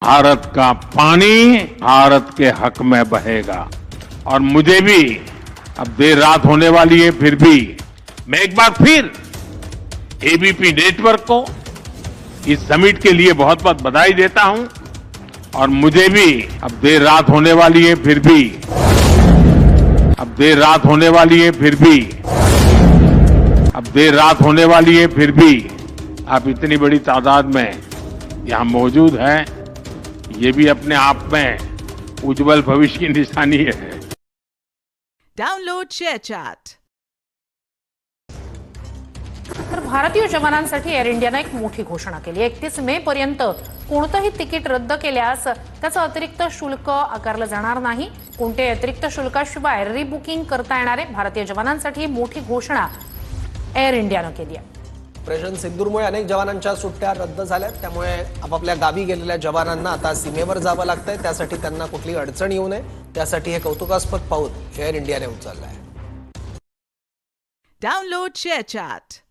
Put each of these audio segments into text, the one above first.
भारत का पानी भारत के हक में बहेगा और मुझे भी अब देर रात होने वाली है, फिर भी मैं एक बार फिर एबीपी नेटवर्क को इस समिट के लिए बहुत बहुत बधाई देता हूं और मुझे भी अब देर रात होने वाली है, फिर भी अब देर रात होने वाली है, फिर भी अब देर रात होने वाली है, फिर भी आप इतनी बड़ी तादाद में यहां मौजूद हैं, ये भी अपने आप में उज्जवल भविष्य की निशानी है। Download share chat. तर भारतीय जवानांसाठी एअर इंडियाने एक मोठी घोषणा केली। 31 मे पर्यंत कोणतेही तिकीट रद्द केल्यास त्याचं अतिरिक्त शुल्क आकारलं जाणार नाही। कोणत्याही अतिरिक्त शुल्काशिवाय रिबुकिंग करता येणार आहे। भारतीय जवानांसाठी मोठी घोषणा एअर इंडियाने केली आहे। ऑपरेशन सिंदूरमुळे अनेक जवानांच्या सुट्ट्या रद्द झाल्या, त्यामुळे आपापल्या गावी गेलेल्या जवानांना आता सीमेवर जावं लागतंय। त्यासाठी त्यांना कुठली अडचण येऊ नये, त्यासाठी हे कौतुकास्पद पाऊल एअर इंडियाने उचललं आहे। Download share chat.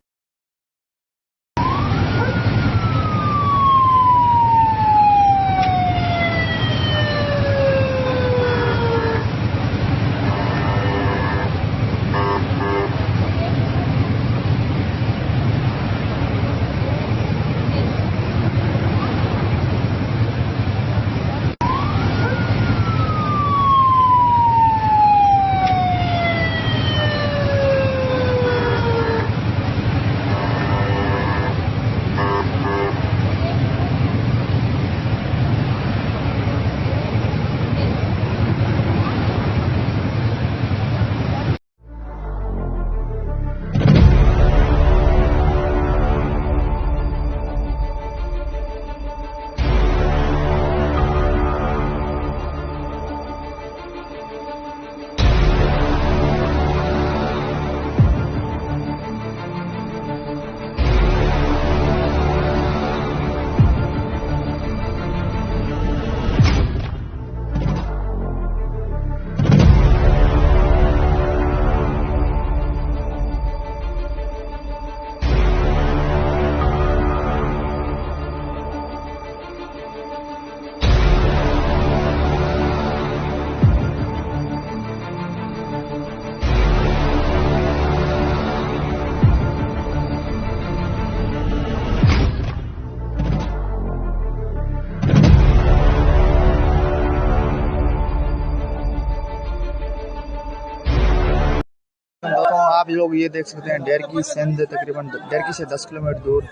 आप लोग ये देख सकते हैं डेरकी सिंध तकरीबन डेरकी से 10 किलोमीटर दूर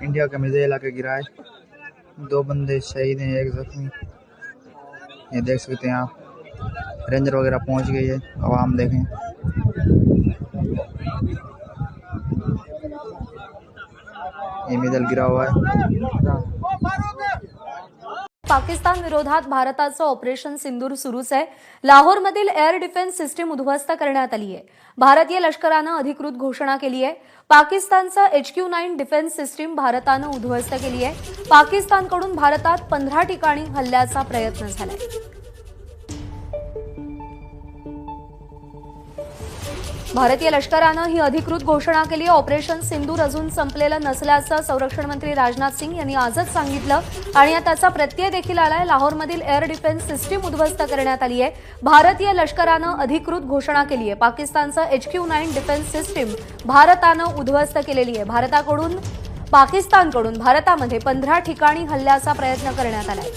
इंडिया का मिज़ाइल इलाका गिरा है। 2 बंदे शहीद हैं, 1 जख्मी। ये देख सकते हैं आप, रेंजर वगैरह पहुंच गई है। आवाम देखें, ये मिज़ाइल गिरा हुआ है। पाकिस्तान विरोधात भारताचं ऑपरेशन सिंदूर सुरूच आहे। लाहोरमधील एअर डिफेन्स सिस्टीम उद्ध्वस्त करण्यात आली आहे। भारतीय लष्करानं अधिकृत घोषणा केली आहे। पाकिस्तानचं HQ-9 डिफेन्स सिस्टीम भारतानं उद्ध्वस्त केली आहे। पाकिस्तानकडून भारतात 15 ठिकाणी हल्ल्याचा प्रयत्न झालाय। भारतीय लष्करानं ही अधिकृत घोषणा केली आहे। ऑपरेशन सिंदूर अजून संपलेलं नसल्याचं संरक्षण मंत्री राजनाथ सिंह यांनी आजच सांगितलं आणि त्याचा प्रत्यय देखील आलाय। लाहोरमधील एअर डिफेन्स सिस्टीम उद्ध्वस्त करण्यात आली आहे। भारतीय लष्करानं अधिकृत घोषणा केली आहे। पाकिस्तानचं HQ-9 डिफेन्स सिस्टीम भारतानं उद्ध्वस्त केलेली आहे। पाकिस्तानकडून भारतामध्ये 15 ठिकाणी हल्ल्याचा प्रयत्न करण्यात आलाय।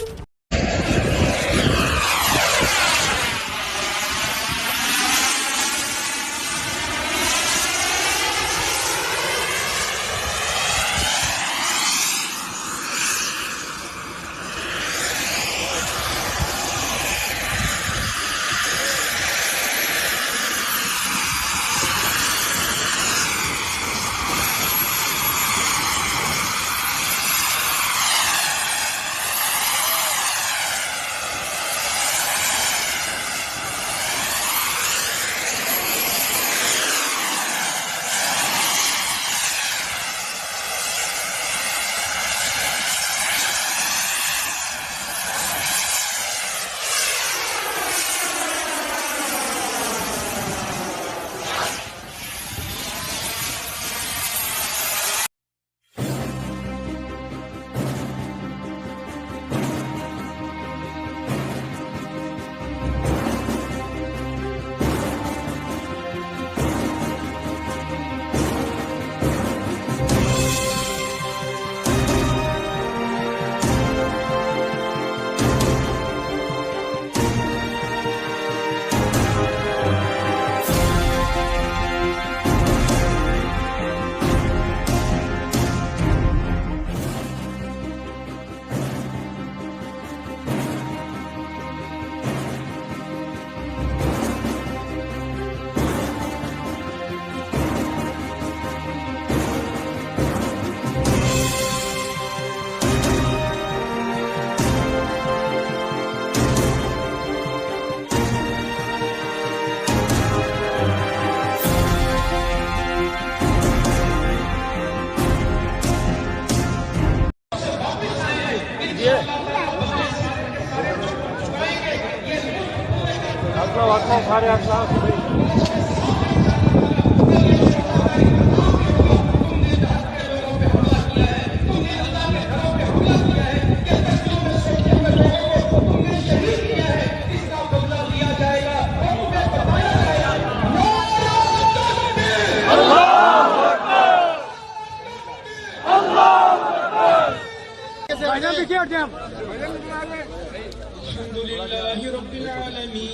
अल्हम्दुलिल्लाहि रब्बिल आलमीन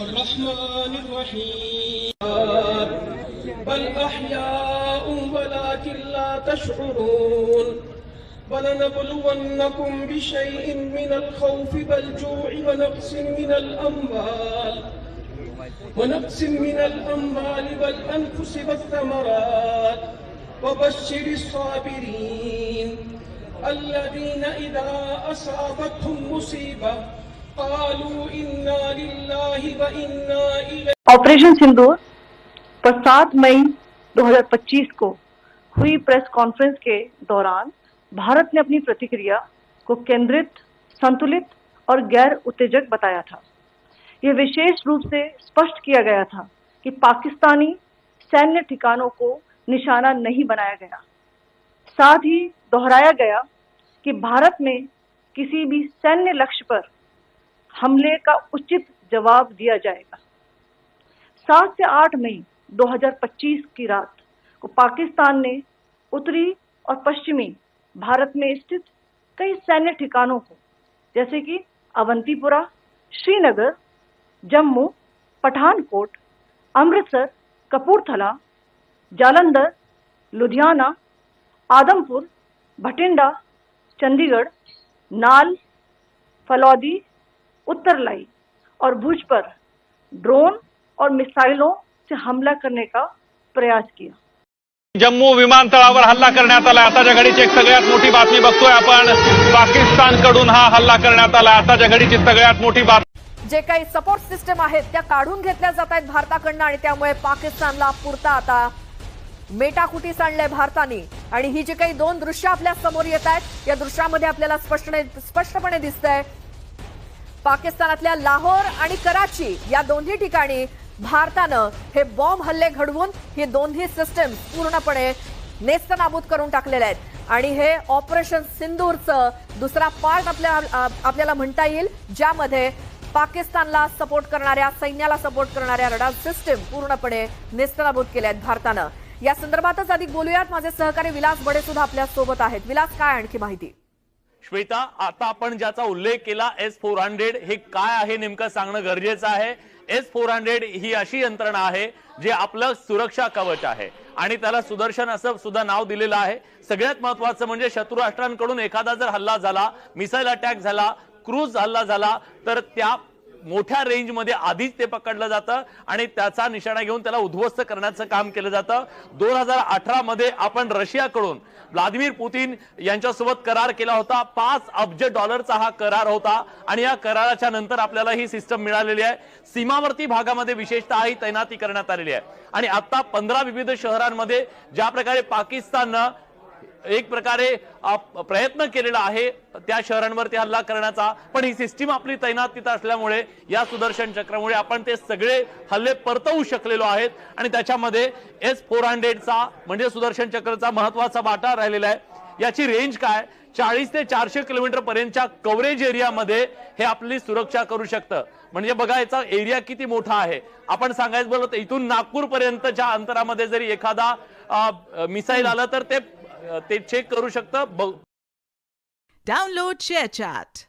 अर्रहमानिर रहीम बल अहयाउ वलाकिन ला तशउरून वलनबलुवन्नकुम बिशैइन मिनल खौफि वल जू'i वनक्सिन मिनल अम्वाल वल अनफुसि वत्थमरात वबश्शिरिस साबिरीन الذين إذا أصابتهم مصيبة قالوا إنا لله وإنا إليه। ऑपरेशन सिंदूर पर 7 मई 2025 को हुई प्रेस कॉन्फ्रेंस के दौरान भारत ने अपनी प्रतिक्रिया को केंद्रित, संतुलित और गैर उत्तेजक बताया था। यह विशेष रूप से स्पष्ट किया गया था कि पाकिस्तानी सैन्य ठिकानों को निशाना नहीं बनाया गया। साथ ही दोहराया गया कि भारत में किसी भी सैन्य लक्ष्य पर हमले का उचित जवाब दिया जाएगा। 7 से 8 मई 2025 की रात को पाकिस्तान ने उत्तरी और पश्चिमी भारत में स्थित कई सैन्य ठिकानों को, जैसे कि अवंतीपुरा, श्रीनगर, जम्मू, पठानकोट, अमृतसर, कपूरथला, जालंधर, लुधियाना, आदमपुर, भटिंडा, चंडीगढ़, नाल, फलौदी, उत्तरलाई और भुज पर ड्रोन और मिसाइलों से हमला करने का प्रयास किया। जम्मू विमानतळावर हल्ला करण्यात आला। आताच्या घडीची एक सगळ्यात मोठी बातमी बघतोय आपण, पाकिस्तानकडून हा हल्ला करण्यात आला। आताच्या घडीची सगळ्यात मोठी बातमी, जे काही सपोर्ट सिस्टम आहेत त्या काढून घेतल्या जात आहेत भारताकडनं आणि त्यामुळे पाकिस्तानला पुरता आता मेटाकुटीस आणलंय भारताने। आणि ही जी काही 2 दृश्य आपल्या समोर येत आहेत या दृश्यामध्ये आपल्याला स्पष्टपणे दिसतंय पाकिस्तानातल्या लाहोर आणि कराची या दोन्ही ठिकाणी भारतानं हे बॉम्ब हल्ले घडवून हे दोन्ही सिस्टम पूर्णपणे नेस्तनाबूत करून टाकलेले आहेत। आणि हे ऑपरेशन सिंदूरचं दुसरा पार्ट आपल्याला म्हणता येईल, ज्यामध्ये पाकिस्तानला सपोर्ट करणाऱ्या, सैन्याला सपोर्ट करणाऱ्या रडार सिस्टम पूर्णपणे नेस्तनाबूत केल्या आहेत भारतानं। या संदर्भातच अधिक बोलूयात, माझे सहकारी विलास बडे सुद्धा आपल्या सोबत आहेत। विलास, काय आणखी माहिती? श्वेता, आता आपण ज्याचा उल्लेख केला S-400 हे काय आहे नेमकं सांगणं गरजेचं आहे। S-400 ही अशी यंत्रणा आहे जे आपलं सुरक्षा कवच आहे आणि त्याला सुदर्शन असं सुद्धा नाव दिलेलं आहे। सगळ्यात महत्त्वाचं म्हणजे शत्रू राष्ट्रांकडून एखादा जर हल्ला झाला, मिसाईल अटॅक झाला, क्रूज हल्ला झाला, तर त्या मोठ्या रेंजमध्ये आधीच ते पकडलं जातं आणि त्याचा निशाणा घेऊन त्याला उद्ध्वस्त करण्याचं काम केलं जातं। 2018 मध्ये आपण रशियाकडून व्लादिमीर पुतीन यांच्यासोबत करार केला होता। $5 अब्ज हा करार होता आणि या कराराच्या नंतर आपल्याला ही सिस्टम मिळालेली आहे। सीमावर्ती भागामध्ये विशेषतः ही तैनाती करण्यात आलेली आहे आणि आता 15 विविध शहरांमध्ये ज्या प्रकारे पाकिस्ताननं एक प्रकारे प्रयत्न केलेला आहे त्या शहरांवरती हल्ला करण्याचा, पण ही सिस्टीम आपली तैनात तिथं असल्यामुळे या सुदर्शन चक्रामुळे आपण ते सगळे हल्ले परतवू शकलेलो आहेत आणि त्याच्यामध्ये S-400चा म्हणजे सुदर्शन चक्रचा महत्त्वाचा वाटा राहिलेला आहे। याची रेंज काय, 40 ते 400 किलोमीटर पर्यंतच्या कव्हरेज एरियामध्ये हे आपली सुरक्षा करू शकतं। म्हणजे बघा याचा एरिया किती मोठा आहे। आपण सांगायचं बोललो तर इथून नागपूर पर्यंतच्या अंतरामध्ये जरी एखादा मिसाईल आलं तर ते चेक करू शकतं। Download ShareChat.